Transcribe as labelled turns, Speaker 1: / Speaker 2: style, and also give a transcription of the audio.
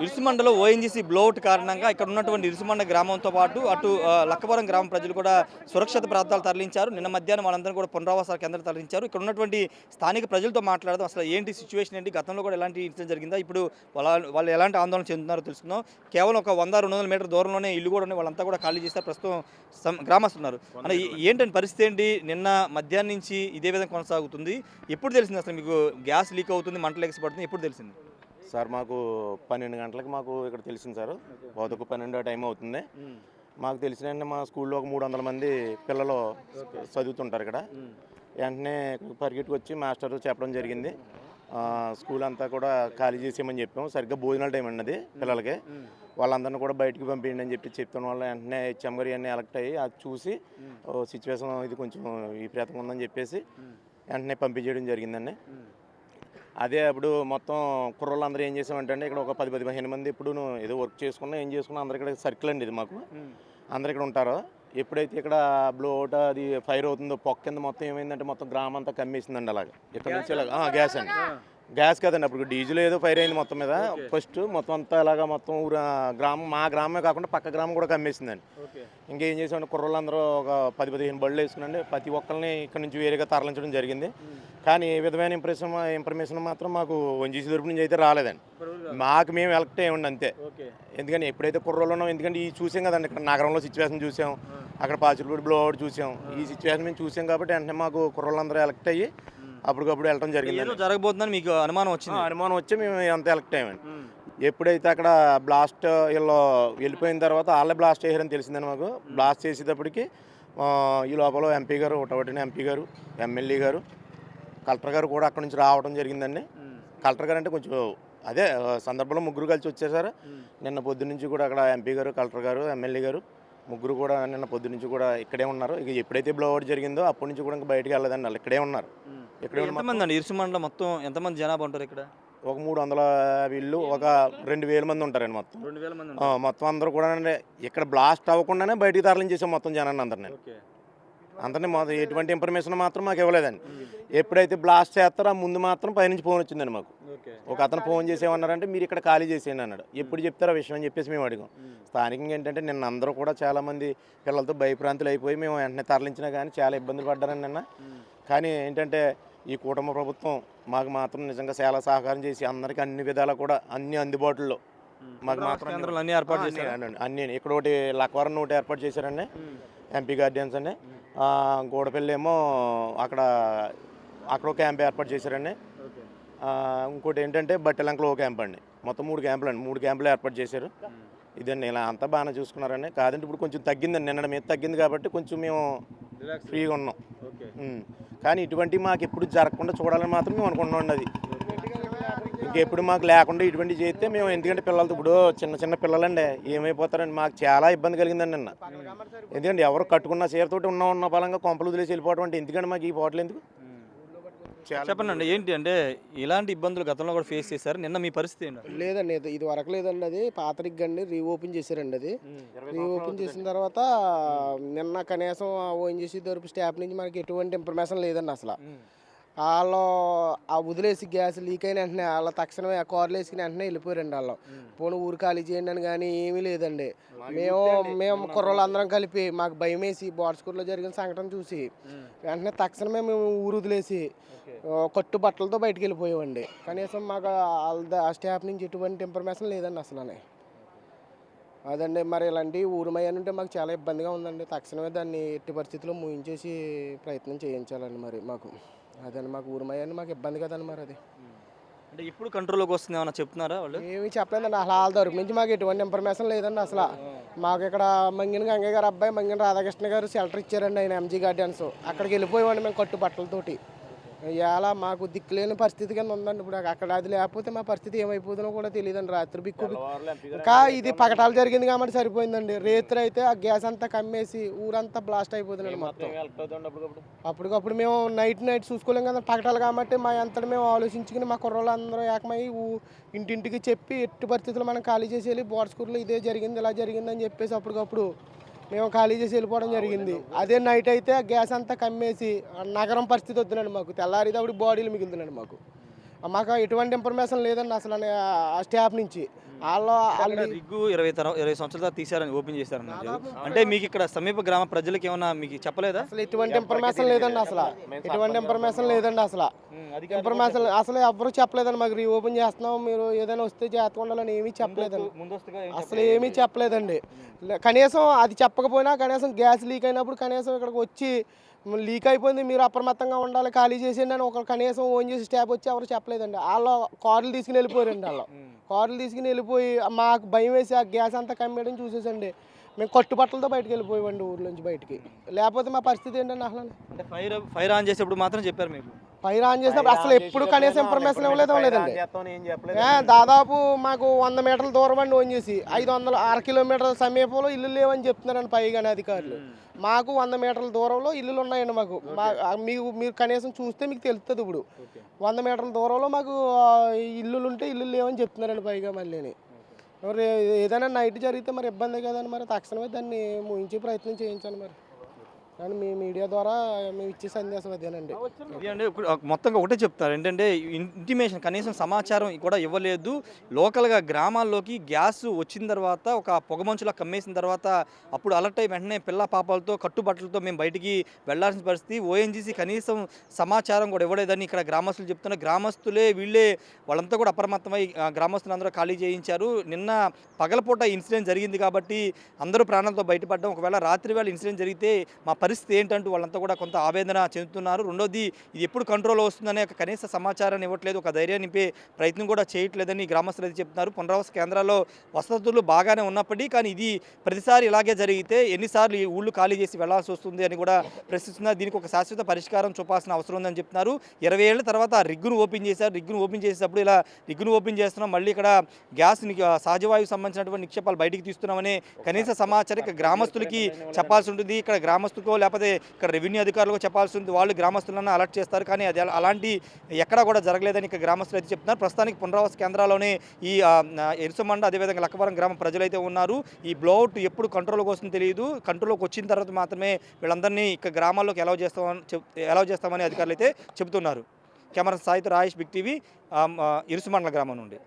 Speaker 1: ఇరుసుమండలో ONGC blowout కారణంగా ఇక్కడ ఉన్నటువంటి ఇరుసుమండ గ్రామంతో పాటు అటు లక్కవరం గ్రామం ప్రజలు కూడా సురక్షిత ప్రాంతాలు తరలించారు. నిన్న మధ్యాహ్నం వాళ్ళందరూ కూడా పునరావాస కేంద్రం తరలించారు. ఇక్కడ ఉన్నటువంటి స్థానిక ప్రజలతో మాట్లాడదాం. అసలు ఏంటి సిచ్యువేషన్ ఏంటి, గతంలో కూడా ఎలాంటి ఇన్సిడెంట్ జరిగిందా, ఇప్పుడు వాళ్ళు ఎలాంటి ఆందోళన చెందుతున్నారో తెలుసుకుందాం. కేవలం ఒక 100-200 మీటర్ దూరంలోనే ఇల్లు కూడా ఉన్నాయి, వాళ్ళంతా కూడా ఖాళీ చేస్తారు. ప్రస్తుతం గ్రామస్తున్నారు. అంటే ఏంటంటే పరిస్థితి ఏంటి, నిన్న మధ్యాహ్నం నుంచి ఇదే విధంగా కొనసాగుతుంది. ఎప్పుడు తెలిసింది అసలు మీకు గ్యాస్ లీక్ అవుతుంది, మంటలు ఎగసిపడుతుంది, ఎప్పుడు తెలిసింది?
Speaker 2: సార్ మాకు 12 గంటలకు మాకు ఇక్కడ తెలిసింది సార్. బహుతకు 12 టైం అవుతుంది. మాకు తెలిసిన మా స్కూల్లో ఒక 300 మంది పిల్లలు చదువుతుంటారు ఇక్కడ. వెంటనే పరిగెట్టుకు వచ్చి మాస్టర్ చెప్పడం జరిగింది, స్కూల్ అంతా కూడా ఖాళీ చేసేయమని చెప్పాము. సరిగ్గా భోజనాల టైం అన్నది పిల్లలకి. వాళ్ళందరినీ కూడా బయటికి పంపించండి అని చెప్పిన వల్ల వెంటనే హెచ్ఎం గారు అన్నీ ఎలక్ట్ అయ్యి అది చూసి సిచ్యువేషన్ ఇది కొంచెం విపరీతంగా ఉందని చెప్పేసి వెంటనే పంపించేయడం జరిగిందండి. అదే అప్పుడు మొత్తం కుర్రోళ్ళు అందరూ ఏం చేసామంటే అండి, ఇక్కడ ఒక 10-15 మంది ఇప్పుడు ఏదో వర్క్ చేసుకున్నా ఏం చేసుకున్నా అందరు ఇక్కడ సర్కిల్ అండి ఇది మాకు. అందరు ఇక్కడ ఉంటారు. ఎప్పుడైతే ఇక్కడ బ్లోఅవుట్ అది ఫైర్ అవుతుందో పొక్క కింద మొత్తం ఏమైందంటే మొత్తం గ్రామం అంతా కమ్మేసిందండి. అలాగే ఇక్కడ నుంచి గ్యాస్ అండి, గ్యాస్ కదండి, అప్పుడు డీజిల్ ఏదో ఫైర్ అయింది మొత్తం మీద. ఫస్ట్ మొత్తం అంతా ఇలాగా మొత్తం గ్రామం, మా గ్రామమే కాకుండా పక్క గ్రామం కూడా కమ్మేసిందండి. ఇంకేం చేసామంటే కుర్రోళ్ళందరూ ఒక 10-15 బళ్ళు వేసుకునండి ప్రతి ఒక్కరిని ఇక్కడ నుంచి వేరేగా తరలించడం జరిగింది. కానీ ఏ విధమైన ఇన్ఫర్మేషన్ మాత్రం మాకు ఓఎన్జీసీ తరపు నుంచి అయితే రాలేదండి. మాకు మేము ఎలక్ట్ అయ్యండి అంతే. ఎందుకంటే ఎప్పుడైతే కుర్రోళ్ళు ఉన్నాం, ఎందుకంటే ఈ చూసాం కదండి, ఇక్కడ నగరంలో సిచ్యువేషన్ చూసాం, అక్కడ పాచిపూడి బ్లోఅవుట్ చూసాం, ఈ సిచ్యువేషన్ మేము చూసాం కాబట్టి వెంటనే మాకు కుర్రోళ్ళందరూ ఎలక్ట్ అయ్యి అప్పటికప్పుడు వెళ్ళడం జరిగింది.
Speaker 1: జరగబోతుందని మీకు అనుమానం వచ్చింది?
Speaker 2: అనుమానం వచ్చి మేము అంత ఎలక్ట్ అయ్యామండి. ఎప్పుడైతే అక్కడ బ్లాస్ట్ వీళ్ళు వెళ్ళిపోయిన తర్వాత వాళ్ళే బ్లాస్ట్ చేశారని తెలిసిందని మాకు. బ్లాస్ట్ చేసేటప్పటికి ఈ లోపల ఎంపీ గారు, ఒకటిన ఎంపీ గారు, ఎమ్మెల్యే గారు, కలెక్టర్ గారు కూడా అక్కడ నుంచి రావడం జరిగిందండి. కలెక్టర్ గారు అంటే కొంచెం అదే సందర్భంలో ముగ్గురు కలిసి వచ్చేసారు. నిన్న పొద్దు నుంచి కూడా అక్కడ ఎంపీ గారు, కలెక్టర్ గారు, ఎమ్మెల్యే గారు ముగ్గురు కూడా నిన్న పొద్దు నుంచి కూడా ఇక్కడే ఉన్నారు. ఇక ఎప్పుడైతే బ్లోఅవుట్ జరిగిందో అప్పటి నుంచి కూడా ఇంకా బయటకు వెళ్ళదండి, వాళ్ళు ఇక్కడే ఉన్నారు.
Speaker 1: ఎంతమంది అండి ఇరుసుమండలో మొత్తం ఎంతమంది జనాభా ఉంటారు ఇక్కడ?
Speaker 2: ఒక 300 ఇళ్ళు, ఒక 2000 మంది ఉంటారండి మొత్తం.
Speaker 1: 2000 మంది
Speaker 2: మొత్తం అందరూ కూడా ఇక్కడ బ్లాస్ట్ అవ్వకుండానే బయటికి తరలించేసాం మొత్తం జనాన్ని అందరినీ. ఎటువంటి ఇన్ఫర్మేషన్ మాత్రం మాకు ఇవ్వలేదండి. ఎప్పుడైతే బ్లాస్ట్ చేస్తారో ఆ ముందు మాత్రం పైనుంచి ఫోన్ వచ్చిందండి మాకు. ఒక అతను ఫోన్ చేసేమన్నారంటే మీరు ఇక్కడ ఖాళీ చేసేయండి అన్నాడు. ఎప్పుడు చెప్తారో ఆ విషయం అని చెప్పేసి మేము అడిగాం. స్థానికంగా ఏంటంటే నిన్న అందరూ కూడా చాలామంది పిల్లలతో భయభ్రాంతులు అయిపోయి మేము వెంటనే తరలించినా కానీ చాలా ఇబ్బందులు పడ్డారండి నిన్న. కానీ ఏంటంటే ఈ కుటుంబ ప్రభుత్వం మాకు మాత్రం నిజంగా చాలా సహకారం చేసి అందరికీ అన్ని విధాలా కూడా అన్ని అందుబాటులో మాకు మాత్రం
Speaker 1: అన్ని ఏర్పాటు చేశారు.
Speaker 2: అన్ని ఇక్కడ ఒకటి లక్వరం ఒకటి ఏర్పాటు చేశారండి, ఎంపీ గార్డియన్స్ అని. గోడపల్లి ఏమో అక్కడ ఒక క్యాంప్ ఏర్పాటు చేశారండి. ఇంకోటి ఏంటంటే బట్టెలంకలో ఒక క్యాంప్ అండి. మొత్తం 3 క్యాంపులు అండి, 3 క్యాంపులు ఏర్పాటు చేశారు. ఇదండి, ఇలా అంతా బాగానే చూసుకున్నారండి. కాదంటే ఇప్పుడు కొంచెం తగ్గిందండి, నిన్న మీద తగ్గింది కాబట్టి కొంచెం మేము ఫ్రీగా ఉన్నాం. కానీ ఇటువంటి మాకు ఎప్పుడు జరగకుండా చూడాలని మాత్రం మేము అనుకుంటున్నాం. అది ఇంకెప్పుడు మాకు లేకుండా ఇటువంటివి చేస్తే మేము, ఎందుకంటే పిల్లలతో ఇప్పుడు చిన్న పిల్లలండి ఏమైపోతారండి, మాకు చాలా ఇబ్బంది కలిగిందండి నిన్న. ఎందుకంటే ఎవరు కట్టుకున్న చీరతోటి ఉన్న బలంగా కొంపలు వదిలేసి వెళ్ళిపోవడం అంటే ఎందుకంటే మాకు ఈ పోటలు ఎందుకు?
Speaker 1: చెప్పండి అండి, ఏంటి అంటే ఇలాంటి ఇబ్బందులు గతంలో కూడా ఫేస్ చేశారు, నిన్న మీ పరిస్థితి ఏంటి?
Speaker 3: లేదండి, ఇది వరకు లేదండి. అది పాతరిగ్ అండి, రీఓపెన్ చేశారండి. అది రీఓపెన్ చేసిన తర్వాత నిన్న కనీసం ఓఎన్జీసీ తరపు స్టాఫ్ నుంచి మనకి ఎటువంటి ఇన్ఫర్మేషన్ లేదండి అసలు. వాళ్ళు ఆ వదిలేసి గ్యాస్ లీక్ అయిన వెంటనే వాళ్ళ తక్షణమే ఆ కార్లు వేసుకుని వెంటనే వెళ్ళిపోయారండి. వాళ్ళు పోనీ ఊరు ఖాళీ చేయండి అని కానీ ఏమీ లేదండి. మేము కుర్రోళ్ళు అందరం కలిపి మాకు భయం వేసి బాడ్స్కూర్లో జరిగిన సంఘటన చూసి వెంటనే తక్షణమే మేము ఊరు వదిలేసి కట్టు బట్టలతో బయటకు వెళ్ళిపోయామండి. కనీసం మాకు ఆ స్టాఫ్ నుంచి ఎటువంటి ఇన్ఫర్మేషన్ లేదండి అసలు. అదండి, మరి ఇలాంటి ఊరుమయ్యాను ఉంటే మాకు చాలా ఇబ్బందిగా ఉందండి. తక్షణమే దాన్ని ఎట్టి పరిస్థితుల్లో ముగించేసి ప్రయత్నం చేయించాలండి. మరి మాకు అదండి, మాకు ఊరుమయ్యాను మాకు ఇబ్బంది కదండి. మరి అది
Speaker 1: అంటే ఇప్పుడు కంట్రోల్లోకి వస్తుంది ఏమన్నా చెప్తున్నారా వాళ్ళు?
Speaker 3: ఏమీ చెప్పలేదండి అసలు. వాళ్ళ తరపు నుంచి మాకు ఎటువంటి ఇన్ఫర్మేషన్ లేదండి అసలు. మాకు ఇక్కడ మంగిన గంగయ్య గారు అబ్బాయి మంగిన రాధాకృష్ణ గారు షెల్టర్ ఇచ్చారండి, ఆయన ఎంజీ గార్డియన్స్. అక్కడికి వెళ్ళిపోయామండి మేము కట్టు బట్టలతోటి. ఇలా మాకు దిక్కులేని పరిస్థితి కింద ఉందండి. ఇప్పుడు అక్కడ అది లేకపోతే మా పరిస్థితి ఏమైపోతుందో కూడా తెలియదండి. రాత్రి బిక్కు ఇంకా ఇది పగటాలు జరిగింది కాబట్టి సరిపోయిందండి. రేత్రి అయితే ఆ గ్యాస్ అంతా కమ్మేసి ఊరంతా బ్లాస్ట్ అయిపోతుందండి మొత్తం. అప్పటికప్పుడు మేము నైట్ చూసుకోలేం కదా, పగటాలు కాబట్టి మా అంతటి మేము ఆలోచించుకుని మా కుర్రోళ్ళు అందరూ ఏకమై ఇంటింటికి చెప్పి ఎట్టి పరిస్థితుల్లో మనం ఖాళీ చేసి వెళ్ళి బాడ్స్కూర్లో ఇదే జరిగింది ఇలా జరిగిందని చెప్పేసి అప్పటికప్పుడు మేము ఖాళీ చేసి వెళ్ళిపోవడం జరిగింది. అదే నైట్ అయితే గ్యాస్ అంతా కమ్మేసి నగరం పరిస్థితి వద్దునండి మాకు. తెల్లారితే అప్పుడు బాడీలు మిగులుతున్నాయండి మాకు. ఎటువంటి ఇన్ఫర్మేషన్ లేదండి అసలు ఆ స్టాఫ్ నుంచి. వాళ్ళు
Speaker 1: రిగ్గు 20 సంవత్సరాల తర్వాత తీశారని ఓపెన్ చేశారన్నారు. అంటే మీకు ఇక్కడ సమీప గ్రామ ప్రజలకు ఏమన్నా మీకు చెప్పలేదా?
Speaker 3: అసలు ఎటువంటి ఇన్ఫర్మేషన్ లేదండి, ఎటువంటి ఇన్ఫర్మేషన్ లేదండి. ఇన్ఫర్మేషన్ అసలు ఎవరు చెప్పలేదండి. మాకు రీఓపెన్ చేస్తున్నాం, మీరు ఏదైనా వస్తే జాగ్రత్తగా ఉండాలని ఏమీ చెప్పలేదండి. అసలు ఏమీ చెప్పలేదండి. కనీసం అది చెప్పకపోయినా కనీసం గ్యాస్ లీక్ అయినప్పుడు కనీసం ఇక్కడికి వచ్చి లీక్ అయిపోయింది, మీరు అప్రమత్తంగా ఉండాలి, ఖాళీ చేసేయండి అని ఒక కనీసం ఓన్ చేసి స్టాఫ్ వచ్చి ఎవరు చెప్పలేదండి. వాళ్ళు కార్లు తీసుకుని వెళ్ళిపోయారండి. కార్లు తీసుకుని వెళ్ళిపోయి మాకు భయం వేసి ఆ గ్యాస్ అంతా కమ్మేయడం చూసేసండి మేము కట్టుబట్టలతో బయటకు వెళ్ళిపోయామండి ఊర్లో నుంచి బయటికి. లేకపోతే మా పరిస్థితి ఏంటండి అసలు?
Speaker 1: అంటే ఫైర్ ఆన్ చేసేప్పుడు మాత్రం చెప్పారు మీకు?
Speaker 3: ఫైర్ ఆన్ చేసినప్పుడు అసలు ఎప్పుడు కనీసం ఇన్ఫర్మేషన్ ఇవ్వలేదండి. దాదాపు మాకు 100 మీటర్ల దూరం అండి ఓన్ చేసి 500 6 కిలోమీటర్ల సమీపంలో ఇల్లు లేవని చెప్తున్నారండి పైగానే అధికారులు. మాకు 100 మీటర్ల దూరంలో ఇల్లులు ఉన్నాయండి. మాకు మీరు కనీసం చూస్తే మీకు తెలుస్తుంది. ఇప్పుడు 100 మీటర్ల దూరంలో మాకు ఇల్లులు ఉంటే ఇల్లు లేవని చెప్తున్నారండి పైగా మళ్ళీ. మరి ఏదైనా నైట్ జరిగితే మరి ఇబ్బంది కదండి. మరి తక్షణమే దాన్ని ముగించే ప్రయత్నం చేయించాను. మరి కానీ మీ మీడియా ద్వారా మేము ఇచ్చే సందేశం అదేనండి.
Speaker 1: ఇది అంటే మొత్తంగా ఒకటే చెప్తారు ఏంటంటే ఇంటిమేషన్ కనీసం సమాచారం కూడా ఇవ్వలేదు. లోకల్గా గ్రామాల్లోకి గ్యాస్ వచ్చిన తర్వాత ఒక పొగమంచులా కమ్మేసిన తర్వాత అప్పుడు అలర్ట్ అయ్యి వెంటనే పిల్ల పాపాలతో కట్టుబట్టలతో మేము బయటికి వెళ్లాల్సిన పరిస్థితి. ఓఎన్జీసీ కనీసం సమాచారం కూడా ఇవ్వలేదని ఇక్కడ గ్రామస్తులు చెప్తున్నారు. గ్రామస్తులే వీళ్ళే వాళ్ళంతా కూడా అప్రమత్తమై గ్రామస్తులందరూ ఖాళీ చేయించారు. నిన్న పగలపూట ఇన్సిడెంట్ జరిగింది కాబట్టి అందరూ ప్రాణాలతో బయటపడ్డాం. ఒకవేళ రాత్రి వేళ ఇన్సిడెంట్ జరిగితే మా పరిస్థితి ఏంటంటూ వాళ్ళంతా కూడా కొంత ఆవేదన చెందుతున్నారు. రెండోది ఇది ఎప్పుడు కంట్రోల్ వస్తుందనే ఒక కనీస సమాచారాన్ని ఇవ్వట్లేదు, ఒక ధైర్యాన్ని నింపే ప్రయత్నం కూడా చేయట్లేదని గ్రామస్తులు అయితే చెప్తున్నారు. పునరావాస కేంద్రాల్లో వసతులు బాగానే ఉన్నప్పటికీ కానీ ఇది ప్రతిసారి ఇలాగే జరిగితే ఎన్నిసార్లు ఈ ఊళ్ళు ఖాళీ చేసి వెళ్లాల్సి వస్తుంది అని కూడా ప్రశ్నిస్తున్నారు. దీనికి ఒక శాశ్వత పరిష్కారం చూపాల్సిన అవసరం ఉందని చెప్తున్నారు. 20 ఏళ్ల తర్వాత రిగ్గును ఓపెన్ చేశారు. రిగ్గును ఓపెన్ చేసేటప్పుడు ఇలా రిగ్గును ఓపెన్ చేస్తున్నాం, మళ్ళీ ఇక్కడ గ్యాస్ సహజవాయువు సంబంధించినటువంటి నిక్షేపాలు బయటికి తీస్తున్నామని కనీస సమాచారం ఇక్కడ గ్రామస్తులకి చెప్పాల్సి ఉంటుంది. ఇక్కడ గ్రామస్తులకు లేకపోతే ఇక్కడ రెవెన్యూ అధికారులకు చెప్పాల్సి ఉంది. వాళ్ళు గ్రామస్తులను అలర్ట్ చేస్తారు, కానీ అది అలాంటి ఎక్కడా కూడా జరగలేదని ఇక్కడ గ్రామస్తులు అయితే చెప్తున్నారు. ప్రస్తుతానికి పునరావాస కేంద్రాల్లోనే ఈ ఎరుసమండ అదేవిధంగా లక్కవరం గ్రామ ప్రజలైతే ఉన్నారు. ఈ బ్లోఅవుట్ ఎప్పుడు కంట్రోల్కి వస్తుందో తెలియదు. కంట్రోల్కి వచ్చిన తర్వాత మాత్రమే వీళ్ళందరినీ ఇక్కడ గ్రామాల్లోకి ఎలా చేస్తామని అధికారులు అయితే చెబుతున్నారు. కెమెరా సాయితో రాయేష్, బిగ్ టీవీ, ఇరుసుమండల గ్రామం నుండి.